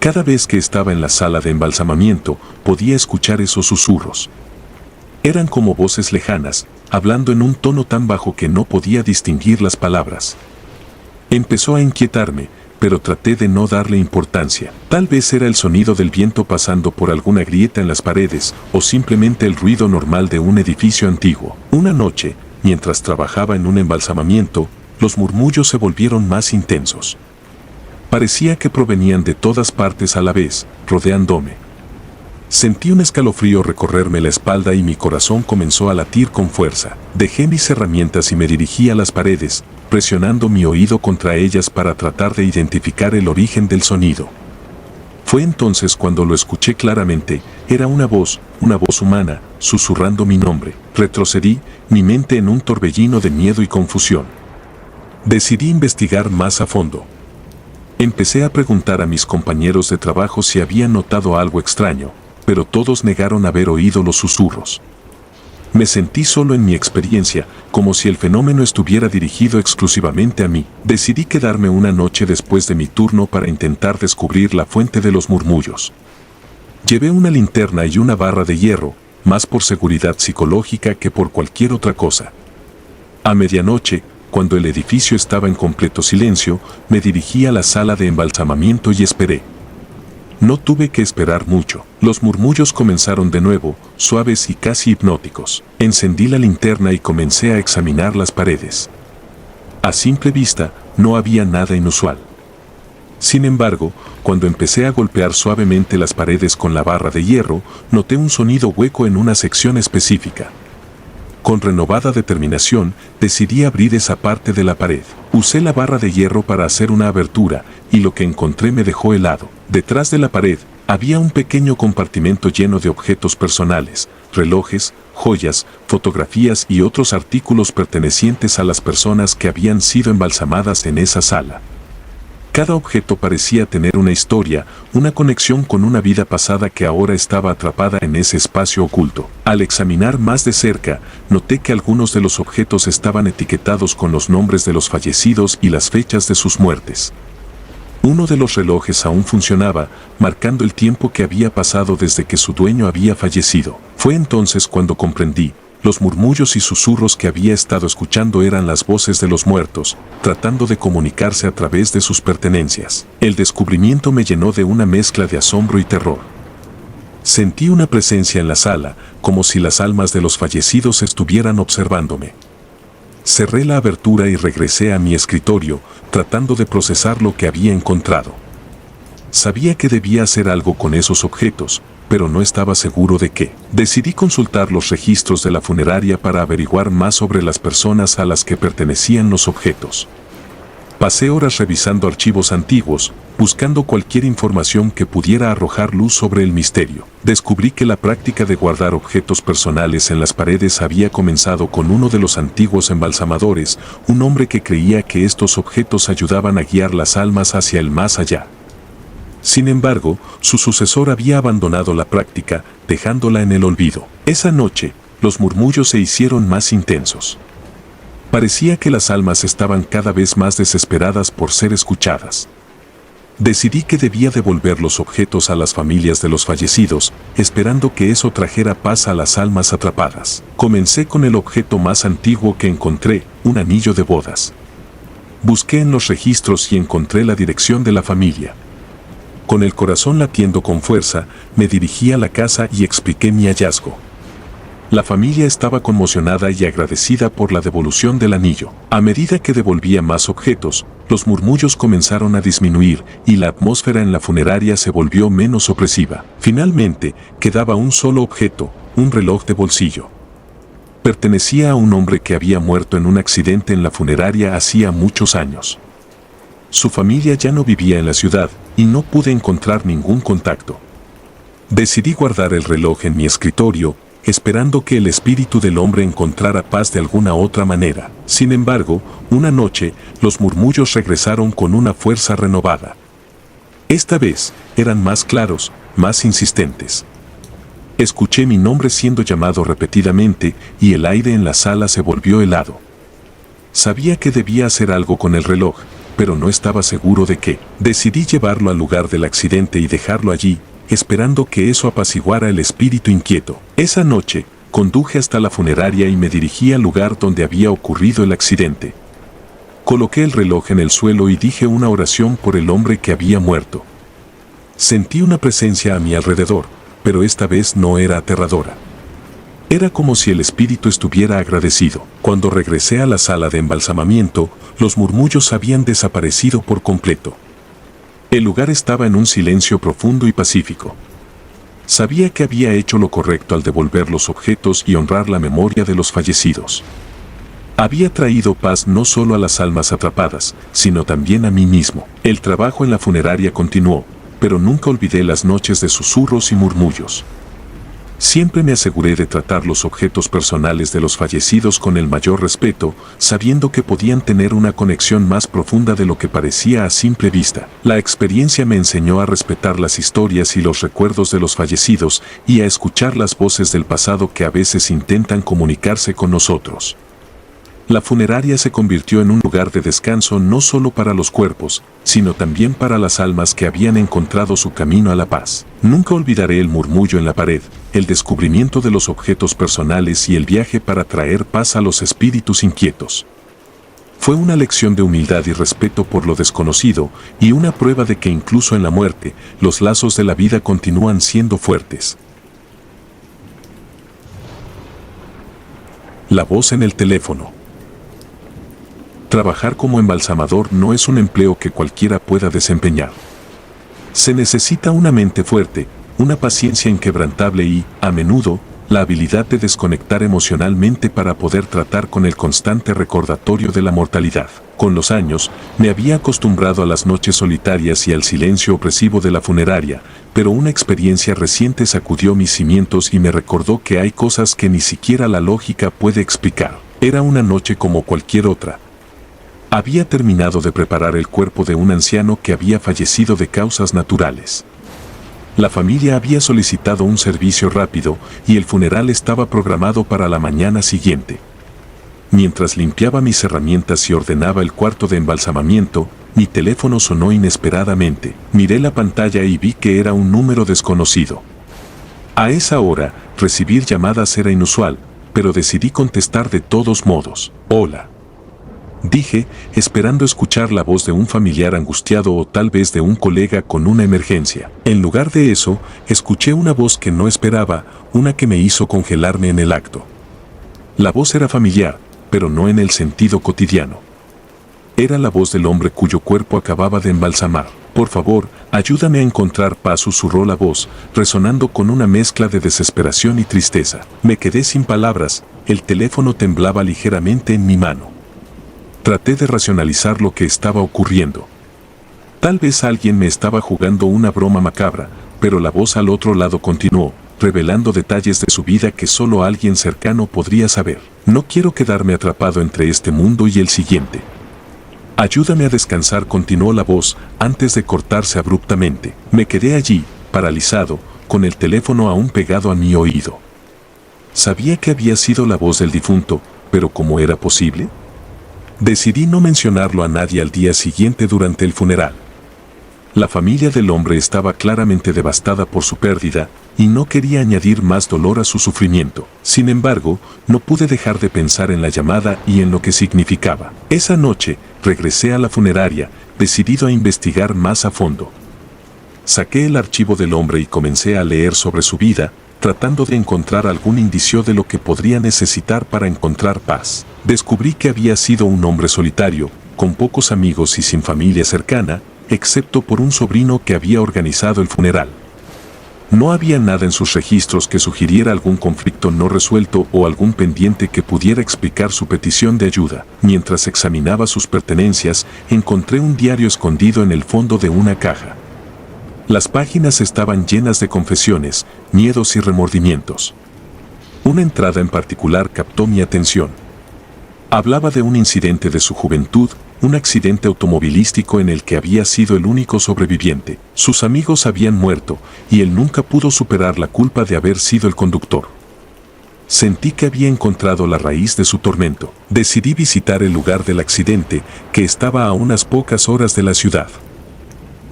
Cada vez que estaba en la sala de embalsamamiento, podía escuchar esos susurros. Eran como voces lejanas, hablando en un tono tan bajo que no podía distinguir las palabras. Empezó a inquietarme, pero traté de no darle importancia. Tal vez era el sonido del viento pasando por alguna grieta en las paredes, o simplemente el ruido normal de un edificio antiguo. Una noche, mientras trabajaba en un embalsamamiento, los murmullos se volvieron más intensos. Parecía que provenían de todas partes a la vez, rodeándome. Sentí un escalofrío recorrerme la espalda y mi corazón comenzó a latir con fuerza. Dejé mis herramientas y me dirigí a las paredes, presionando mi oído contra ellas para tratar de identificar el origen del sonido. Fue entonces cuando lo escuché claramente. Era una voz humana, susurrando mi nombre. Retrocedí, mi mente en un torbellino de miedo y confusión. Decidí investigar más a fondo. Empecé a preguntar a mis compañeros de trabajo si habían notado algo extraño, pero todos negaron haber oído los susurros. Me sentí solo en mi experiencia, como si el fenómeno estuviera dirigido exclusivamente a mí. Decidí quedarme una noche después de mi turno para intentar descubrir la fuente de los murmullos. Llevé una linterna y una barra de hierro, más por seguridad psicológica que por cualquier otra cosa. A medianoche, cuando el edificio estaba en completo silencio, me dirigí a la sala de embalsamamiento y esperé. No tuve que esperar mucho. Los murmullos comenzaron de nuevo, suaves y casi hipnóticos. Encendí la linterna y comencé a examinar las paredes. A simple vista, no había nada inusual. Sin embargo, cuando empecé a golpear suavemente las paredes con la barra de hierro, noté un sonido hueco en una sección específica. Con renovada determinación, decidí abrir esa parte de la pared. Usé la barra de hierro para hacer una abertura, y lo que encontré me dejó helado. Detrás de la pared, había un pequeño compartimento lleno de objetos personales, relojes, joyas, fotografías y otros artículos pertenecientes a las personas que habían sido embalsamadas en esa sala. Cada objeto parecía tener una historia, una conexión con una vida pasada que ahora estaba atrapada en ese espacio oculto. Al examinar más de cerca, noté que algunos de los objetos estaban etiquetados con los nombres de los fallecidos y las fechas de sus muertes. Uno de los relojes aún funcionaba, marcando el tiempo que había pasado desde que su dueño había fallecido. Fue entonces cuando comprendí. Los murmullos y susurros que había estado escuchando eran las voces de los muertos, tratando de comunicarse a través de sus pertenencias. El descubrimiento me llenó de una mezcla de asombro y terror. Sentí una presencia en la sala, como si las almas de los fallecidos estuvieran observándome. Cerré la abertura y regresé a mi escritorio, tratando de procesar lo que había encontrado. Sabía que debía hacer algo con esos objetos, pero no estaba seguro de qué. Decidí consultar los registros de la funeraria para averiguar más sobre las personas a las que pertenecían los objetos. Pasé horas revisando archivos antiguos, buscando cualquier información que pudiera arrojar luz sobre el misterio. Descubrí que la práctica de guardar objetos personales en las paredes había comenzado con uno de los antiguos embalsamadores, un hombre que creía que estos objetos ayudaban a guiar las almas hacia el más allá. Sin embargo, su sucesor había abandonado la práctica, dejándola en el olvido. Esa noche, los murmullos se hicieron más intensos. Parecía que las almas estaban cada vez más desesperadas por ser escuchadas. Decidí que debía devolver los objetos a las familias de los fallecidos, esperando que eso trajera paz a las almas atrapadas. Comencé con el objeto más antiguo que encontré, un anillo de bodas. Busqué en los registros y encontré la dirección de la familia. Con el corazón latiendo con fuerza, me dirigí a la casa y expliqué mi hallazgo. La familia estaba conmocionada y agradecida por la devolución del anillo. A medida que devolvía más objetos, los murmullos comenzaron a disminuir y la atmósfera en la funeraria se volvió menos opresiva. Finalmente, quedaba un solo objeto, un reloj de bolsillo. Pertenecía a un hombre que había muerto en un accidente en la funeraria hacía muchos años. Su familia ya no vivía en la ciudad y no pude encontrar ningún contacto. Decidí guardar el reloj en mi escritorio, esperando que el espíritu del hombre encontrara paz de alguna otra manera. Sin embargo, una noche, los murmullos regresaron con una fuerza renovada. Esta vez, eran más claros, más insistentes. Escuché mi nombre siendo llamado repetidamente y el aire en la sala se volvió helado. Sabía que debía hacer algo con el reloj, pero no estaba seguro de qué. Decidí llevarlo al lugar del accidente y dejarlo allí, esperando que eso apaciguara el espíritu inquieto. Esa noche, conduje hasta la funeraria y me dirigí al lugar donde había ocurrido el accidente. Coloqué el reloj en el suelo y dije una oración por el hombre que había muerto. Sentí una presencia a mi alrededor, pero esta vez no era aterradora. Era como si el espíritu estuviera agradecido. Cuando regresé a la sala de embalsamamiento, los murmullos habían desaparecido por completo. El lugar estaba en un silencio profundo y pacífico. Sabía que había hecho lo correcto al devolver los objetos y honrar la memoria de los fallecidos. Había traído paz no solo a las almas atrapadas, sino también a mí mismo. El trabajo en la funeraria continuó, pero nunca olvidé las noches de susurros y murmullos. Siempre me aseguré de tratar los objetos personales de los fallecidos con el mayor respeto, sabiendo que podían tener una conexión más profunda de lo que parecía a simple vista. La experiencia me enseñó a respetar las historias y los recuerdos de los fallecidos y a escuchar las voces del pasado que a veces intentan comunicarse con nosotros. La funeraria se convirtió en un lugar de descanso no solo para los cuerpos, sino también para las almas que habían encontrado su camino a la paz. Nunca olvidaré el murmullo en la pared, el descubrimiento de los objetos personales y el viaje para traer paz a los espíritus inquietos. Fue una lección de humildad y respeto por lo desconocido y una prueba de que incluso en la muerte, los lazos de la vida continúan siendo fuertes. La voz en el teléfono. Trabajar como embalsamador no es un empleo que cualquiera pueda desempeñar. Se necesita una mente fuerte, una paciencia inquebrantable y, a menudo, la habilidad de desconectar emocionalmente para poder tratar con el constante recordatorio de la mortalidad. Con los años, me había acostumbrado a las noches solitarias y al silencio opresivo de la funeraria, pero una experiencia reciente sacudió mis cimientos y me recordó que hay cosas que ni siquiera la lógica puede explicar. Era una noche como cualquier otra. Había terminado de preparar el cuerpo de un anciano que había fallecido de causas naturales. La familia había solicitado un servicio rápido y el funeral estaba programado para la mañana siguiente. Mientras limpiaba mis herramientas y ordenaba el cuarto de embalsamamiento, mi teléfono sonó inesperadamente. Miré la pantalla y vi que era un número desconocido. A esa hora, recibir llamadas era inusual, pero decidí contestar de todos modos. Hola. Dije, esperando escuchar la voz de un familiar angustiado o tal vez de un colega con una emergencia. En lugar de eso, escuché una voz que no esperaba, una que me hizo congelarme en el acto. La voz era familiar, pero no en el sentido cotidiano. Era la voz del hombre cuyo cuerpo acababa de embalsamar. Por favor, ayúdame a encontrar paz, susurró la voz, resonando con una mezcla de desesperación y tristeza. Me quedé sin palabras, el teléfono temblaba ligeramente en mi mano. Traté de racionalizar lo que estaba ocurriendo. Tal vez alguien me estaba jugando una broma macabra, pero la voz al otro lado continuó, revelando detalles de su vida que solo alguien cercano podría saber. No quiero quedarme atrapado entre este mundo y el siguiente. Ayúdame a descansar, continuó la voz, antes de cortarse abruptamente. Me quedé allí, paralizado, con el teléfono aún pegado a mi oído. Sabía que había sido la voz del difunto, pero ¿cómo era posible? Decidí no mencionarlo a nadie al día siguiente durante el funeral. La familia del hombre estaba claramente devastada por su pérdida y no quería añadir más dolor a su sufrimiento. Sin embargo, no pude dejar de pensar en la llamada y en lo que significaba. Esa noche, regresé a la funeraria, decidido a investigar más a fondo. Saqué el archivo del hombre y comencé a leer sobre su vida, tratando de encontrar algún indicio de lo que podría necesitar para encontrar paz. Descubrí que había sido un hombre solitario, con pocos amigos y sin familia cercana, excepto por un sobrino que había organizado el funeral. No había nada en sus registros que sugiriera algún conflicto no resuelto o algún pendiente que pudiera explicar su petición de ayuda. Mientras examinaba sus pertenencias, encontré un diario escondido en el fondo de una caja. Las páginas estaban llenas de confesiones, miedos y remordimientos. Una entrada en particular captó mi atención. Hablaba de un incidente de su juventud, un accidente automovilístico en el que había sido el único sobreviviente. Sus amigos habían muerto y él nunca pudo superar la culpa de haber sido el conductor. Sentí que había encontrado la raíz de su tormento. Decidí visitar el lugar del accidente, que estaba a unas pocas horas de la ciudad.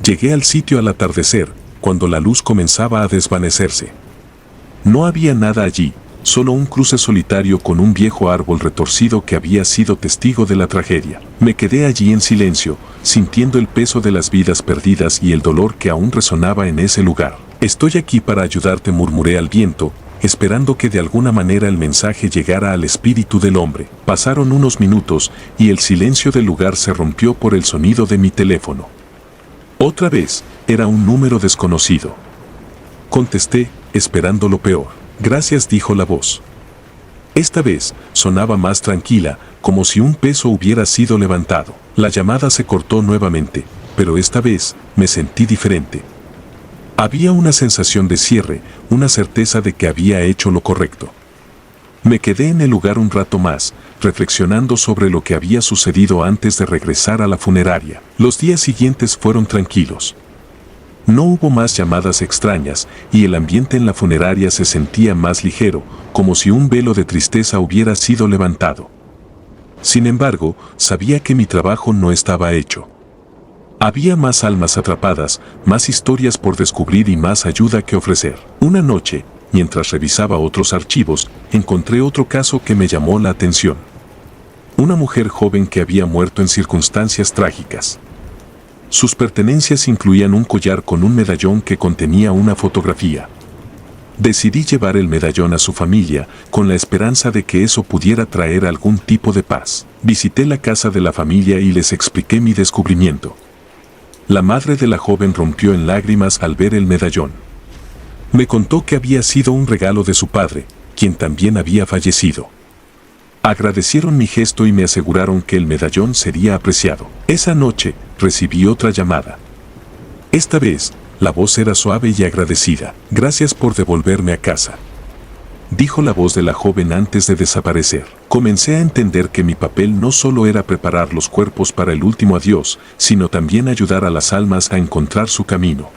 Llegué al sitio al atardecer, cuando la luz comenzaba a desvanecerse. No había nada allí, solo un cruce solitario con un viejo árbol retorcido que había sido testigo de la tragedia. Me quedé allí en silencio, sintiendo el peso de las vidas perdidas y el dolor que aún resonaba en ese lugar. «Estoy aquí para ayudarte», murmuré al viento, esperando que de alguna manera el mensaje llegara al espíritu del hombre. Pasaron unos minutos y el silencio del lugar se rompió por el sonido de mi teléfono. Otra vez, era un número desconocido. Contesté, esperando lo peor. «Gracias», dijo la voz. Esta vez, sonaba más tranquila, como si un peso hubiera sido levantado. La llamada se cortó nuevamente, pero esta vez, me sentí diferente. Había una sensación de cierre, una certeza de que había hecho lo correcto. Me quedé en el lugar un rato más, reflexionando sobre lo que había sucedido antes de regresar a la funeraria. Los días siguientes fueron tranquilos. No hubo más llamadas extrañas y el ambiente en la funeraria se sentía más ligero, como si un velo de tristeza hubiera sido levantado. Sin embargo, sabía que mi trabajo no estaba hecho. Había más almas atrapadas, más historias por descubrir y más ayuda que ofrecer. Una noche, mientras revisaba otros archivos, encontré otro caso que me llamó la atención. Una mujer joven que había muerto en circunstancias trágicas. Sus pertenencias incluían un collar con un medallón que contenía una fotografía. Decidí llevar el medallón a su familia, con la esperanza de que eso pudiera traer algún tipo de paz. Visité la casa de la familia y les expliqué mi descubrimiento. La madre de la joven rompió en lágrimas al ver el medallón. Me contó que había sido un regalo de su padre, quien también había fallecido. Agradecieron mi gesto y me aseguraron que el medallón sería apreciado. Esa noche, recibí otra llamada. Esta vez, la voz era suave y agradecida. «Gracias por devolverme a casa», dijo la voz de la joven antes de desaparecer. Comencé a entender que mi papel no solo era preparar los cuerpos para el último adiós, sino también ayudar a las almas a encontrar su camino.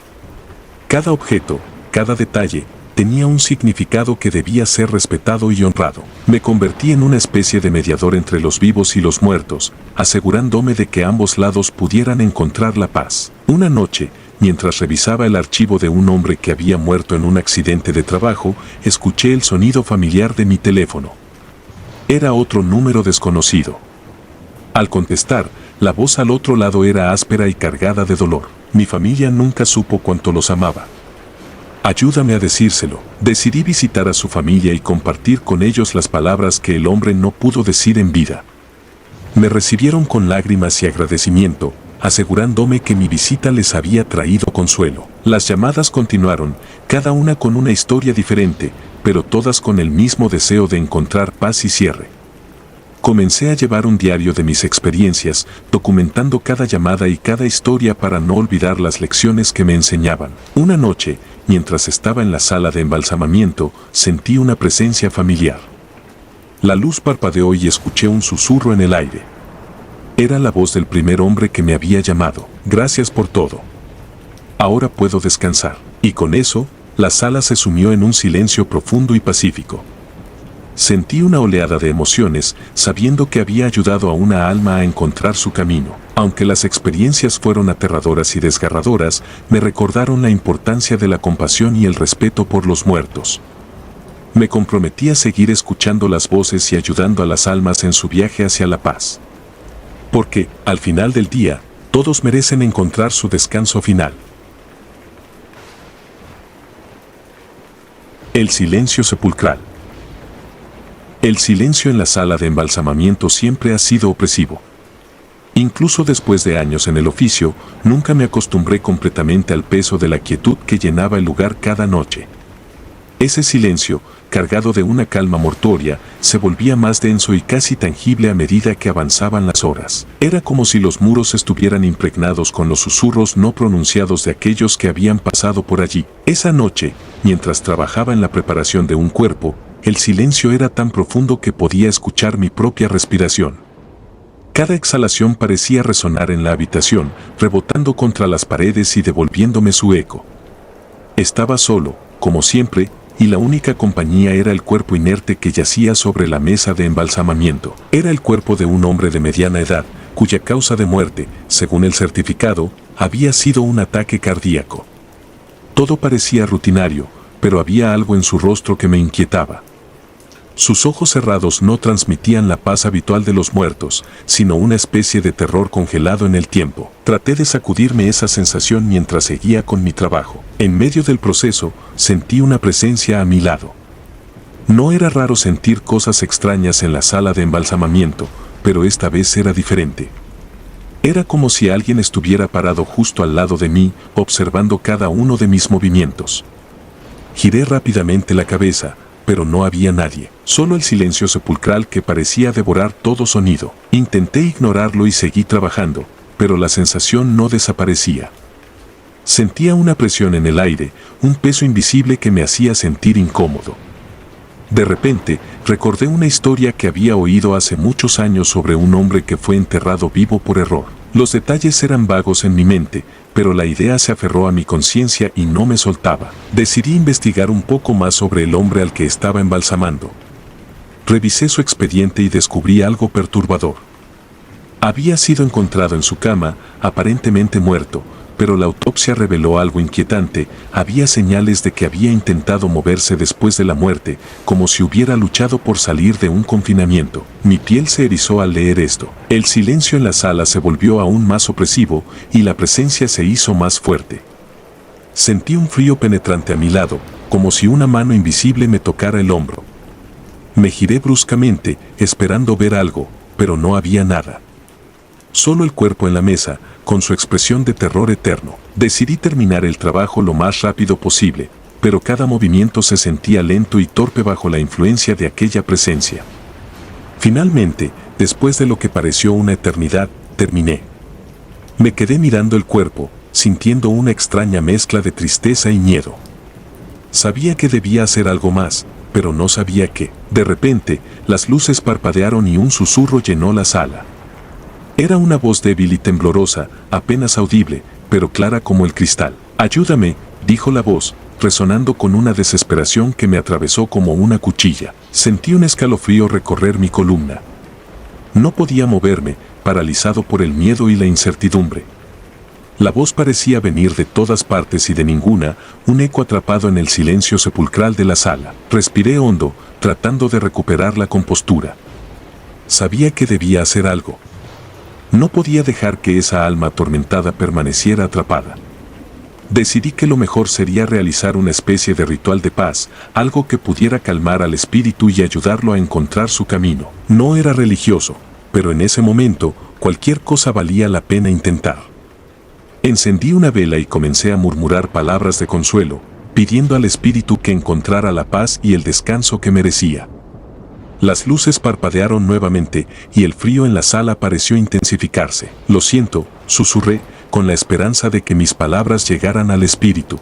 Cada objeto, cada detalle, tenía un significado que debía ser respetado y honrado. Me convertí en una especie de mediador entre los vivos y los muertos, asegurándome de que ambos lados pudieran encontrar la paz. Una noche, mientras revisaba el archivo de un hombre que había muerto en un accidente de trabajo, escuché el sonido familiar de mi teléfono. Era otro número desconocido. Al contestar, la voz al otro lado era áspera y cargada de dolor. Mi familia nunca supo cuánto los amaba. «Ayúdame a decírselo». Decidí visitar a su familia y compartir con ellos las palabras que el hombre no pudo decir en vida. Me recibieron con lágrimas y agradecimiento, asegurándome que mi visita les había traído consuelo. Las llamadas continuaron, cada una con una historia diferente, pero todas con el mismo deseo de encontrar paz y cierre. Comencé a llevar un diario de mis experiencias, documentando cada llamada y cada historia para no olvidar las lecciones que me enseñaban. Una noche, mientras estaba en la sala de embalsamamiento, sentí una presencia familiar. La luz parpadeó y escuché un susurro en el aire. Era la voz del primer hombre que me había llamado. «Gracias por todo. Ahora puedo descansar». Y con eso, la sala se sumió en un silencio profundo y pacífico. Sentí una oleada de emociones, sabiendo que había ayudado a una alma a encontrar su camino. Aunque las experiencias fueron aterradoras y desgarradoras, me recordaron la importancia de la compasión y el respeto por los muertos. Me comprometí a seguir escuchando las voces y ayudando a las almas en su viaje hacia la paz. Porque, al final del día, todos merecen encontrar su descanso final. El silencio sepulcral. El silencio en la sala de embalsamamiento siempre ha sido opresivo. Incluso después de años en el oficio, nunca me acostumbré completamente al peso de la quietud que llenaba el lugar cada noche. Ese silencio, cargado de una calma mortuoria, se volvía más denso y casi tangible a medida que avanzaban las horas. Era como si los muros estuvieran impregnados con los susurros no pronunciados de aquellos que habían pasado por allí. Esa noche, mientras trabajaba en la preparación de un cuerpo, el silencio era tan profundo que podía escuchar mi propia respiración. Cada exhalación parecía resonar en la habitación, rebotando contra las paredes y devolviéndome su eco. Estaba solo, como siempre, y la única compañía era el cuerpo inerte que yacía sobre la mesa de embalsamamiento. Era el cuerpo de un hombre de mediana edad, cuya causa de muerte, según el certificado, había sido un ataque cardíaco. Todo parecía rutinario, pero había algo en su rostro que me inquietaba. Sus ojos cerrados no transmitían la paz habitual de los muertos, sino una especie de terror congelado en el tiempo. Traté de sacudirme esa sensación mientras seguía con mi trabajo. En medio del proceso, sentí una presencia a mi lado. No era raro sentir cosas extrañas en la sala de embalsamamiento, pero esta vez era diferente. Era como si alguien estuviera parado justo al lado de mí, observando cada uno de mis movimientos. Giré rápidamente la cabeza, pero no había nadie, solo el silencio sepulcral que parecía devorar todo sonido. Intenté ignorarlo y seguí trabajando, pero la sensación no desaparecía. Sentía una presión en el aire, un peso invisible que me hacía sentir incómodo. De repente, recordé una historia que había oído hace muchos años sobre un hombre que fue enterrado vivo por error. Los detalles eran vagos en mi mente, pero la idea se aferró a mi conciencia y no me soltaba. Decidí investigar un poco más sobre el hombre al que estaba embalsamando. Revisé su expediente y descubrí algo perturbador. Había sido encontrado en su cama, aparentemente muerto, pero la autopsia reveló algo inquietante. Había señales de que había intentado moverse después de la muerte, como si hubiera luchado por salir de un confinamiento. Mi piel se erizó al leer esto. El silencio en la sala se volvió aún más opresivo y la presencia se hizo más fuerte. Sentí un frío penetrante a mi lado, como si una mano invisible me tocara el hombro. Me giré bruscamente, esperando ver algo, pero no había nada. Solo el cuerpo en la mesa, con su expresión de terror eterno. Decidí terminar el trabajo lo más rápido posible, pero cada movimiento se sentía lento y torpe bajo la influencia de aquella presencia. Finalmente, después de lo que pareció una eternidad, terminé. Me quedé mirando el cuerpo, sintiendo una extraña mezcla de tristeza y miedo. Sabía que debía hacer algo más, pero no sabía qué. De repente, las luces parpadearon y un susurro llenó la sala. Era una voz débil y temblorosa, apenas audible, pero clara como el cristal. «Ayúdame», dijo la voz, resonando con una desesperación que me atravesó como una cuchilla. Sentí un escalofrío recorrer mi columna. No podía moverme, paralizado por el miedo y la incertidumbre. La voz parecía venir de todas partes y de ninguna, un eco atrapado en el silencio sepulcral de la sala. Respiré hondo, tratando de recuperar la compostura. Sabía que debía hacer algo. No podía dejar que esa alma atormentada permaneciera atrapada. Decidí que lo mejor sería realizar una especie de ritual de paz, algo que pudiera calmar al espíritu y ayudarlo a encontrar su camino. No era religioso, pero en ese momento, cualquier cosa valía la pena intentar. Encendí una vela y comencé a murmurar palabras de consuelo, pidiendo al espíritu que encontrara la paz y el descanso que merecía. Las luces parpadearon nuevamente y el frío en la sala pareció intensificarse. «Lo siento», susurré, con la esperanza de que mis palabras llegaran al espíritu.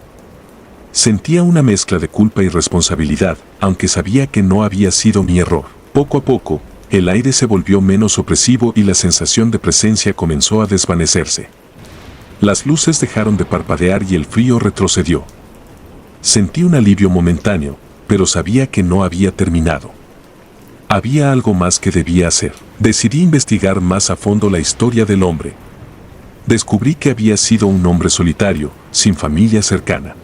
Sentía una mezcla de culpa y responsabilidad, aunque sabía que no había sido mi error. Poco a poco, el aire se volvió menos opresivo y la sensación de presencia comenzó a desvanecerse. Las luces dejaron de parpadear y el frío retrocedió. Sentí un alivio momentáneo, pero sabía que no había terminado. Había algo más que debía hacer. Decidí investigar más a fondo la historia del hombre. Descubrí que había sido un hombre solitario, sin familia cercana.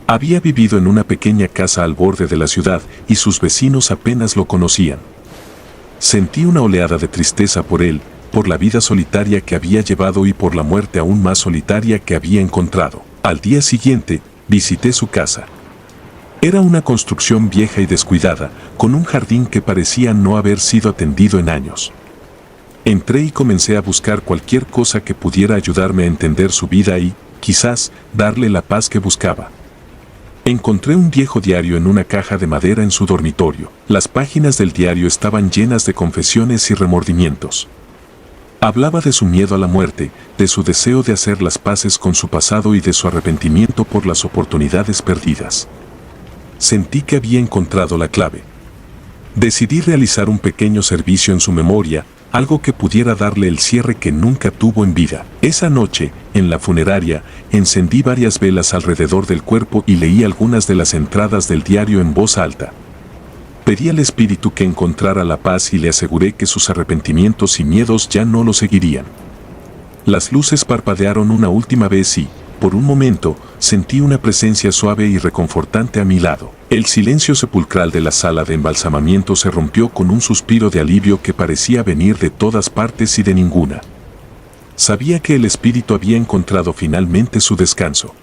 Había vivido en una pequeña casa al borde de la ciudad y sus vecinos apenas lo conocían. Sentí una oleada de tristeza por él, por la vida solitaria que había llevado y por la muerte aún más solitaria que había encontrado. Al día siguiente, visité su casa. Era una construcción vieja y descuidada, con un jardín que parecía no haber sido atendido en años. Entré y comencé a buscar cualquier cosa que pudiera ayudarme a entender su vida y, quizás, darle la paz que buscaba. Encontré un viejo diario en una caja de madera en su dormitorio. Las páginas del diario estaban llenas de confesiones y remordimientos. Hablaba de su miedo a la muerte, de su deseo de hacer las paces con su pasado y de su arrepentimiento por las oportunidades perdidas. Sentí que había encontrado la clave. Decidí realizar un pequeño servicio en su memoria, algo que pudiera darle el cierre que nunca tuvo en vida. Esa noche, en la funeraria, encendí varias velas alrededor del cuerpo y leí algunas de las entradas del diario en voz alta. Pedí al espíritu que encontrara la paz y le aseguré que sus arrepentimientos y miedos ya no lo seguirían. Las luces parpadearon una última vez y, por un momento, sentí una presencia suave y reconfortante a mi lado. El silencio sepulcral de la sala de embalsamamiento se rompió con un suspiro de alivio que parecía venir de todas partes y de ninguna. Sabía que el espíritu había encontrado finalmente su descanso.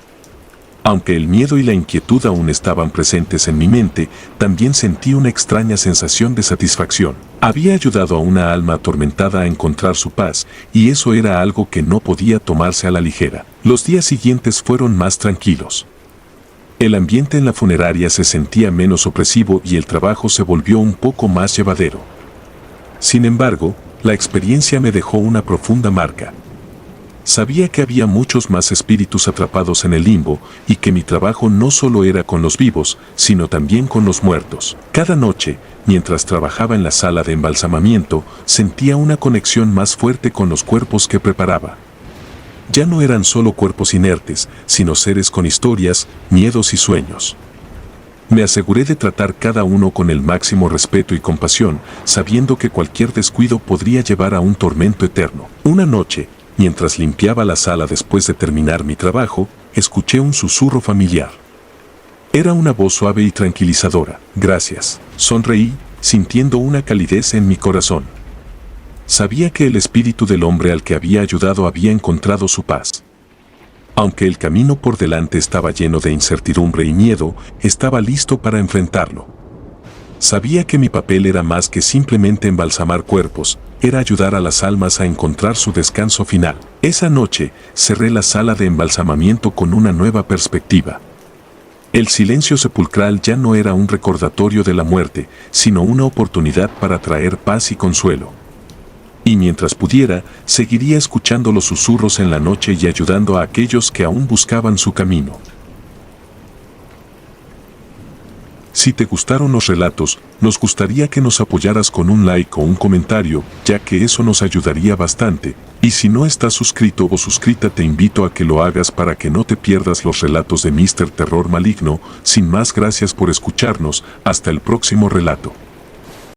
Aunque el miedo y la inquietud aún estaban presentes en mi mente, también sentí una extraña sensación de satisfacción. Había ayudado a una alma atormentada a encontrar su paz, y eso era algo que no podía tomarse a la ligera. Los días siguientes fueron más tranquilos. El ambiente en la funeraria se sentía menos opresivo y el trabajo se volvió un poco más llevadero. Sin embargo, la experiencia me dejó una profunda marca. Sabía que había muchos más espíritus atrapados en el limbo y que mi trabajo no solo era con los vivos, sino también con los muertos. Cada noche, mientras trabajaba en la sala de embalsamamiento, sentía una conexión más fuerte con los cuerpos que preparaba. Ya no eran solo cuerpos inertes, sino seres con historias, miedos y sueños. Me aseguré de tratar cada uno con el máximo respeto y compasión, sabiendo que cualquier descuido podría llevar a un tormento eterno. Una noche, mientras limpiaba la sala después de terminar mi trabajo, escuché un susurro familiar. Era una voz suave y tranquilizadora. Gracias. Sonreí, sintiendo una calidez en mi corazón. Sabía que el espíritu del hombre al que había ayudado había encontrado su paz. Aunque el camino por delante estaba lleno de incertidumbre y miedo, estaba listo para enfrentarlo. Sabía que mi papel era más que simplemente embalsamar cuerpos, era ayudar a las almas a encontrar su descanso final. Esa noche, cerré la sala de embalsamamiento con una nueva perspectiva. El silencio sepulcral ya no era un recordatorio de la muerte, sino una oportunidad para traer paz y consuelo. Y mientras pudiera, seguiría escuchando los susurros en la noche y ayudando a aquellos que aún buscaban su camino. Si te gustaron los relatos, nos gustaría que nos apoyaras con un like o un comentario, ya que eso nos ayudaría bastante. Y si no estás suscrito o suscrita, te invito a que lo hagas para que no te pierdas los relatos de Mr. Terror Maligno. Sin más, gracias por escucharnos. Hasta el próximo relato.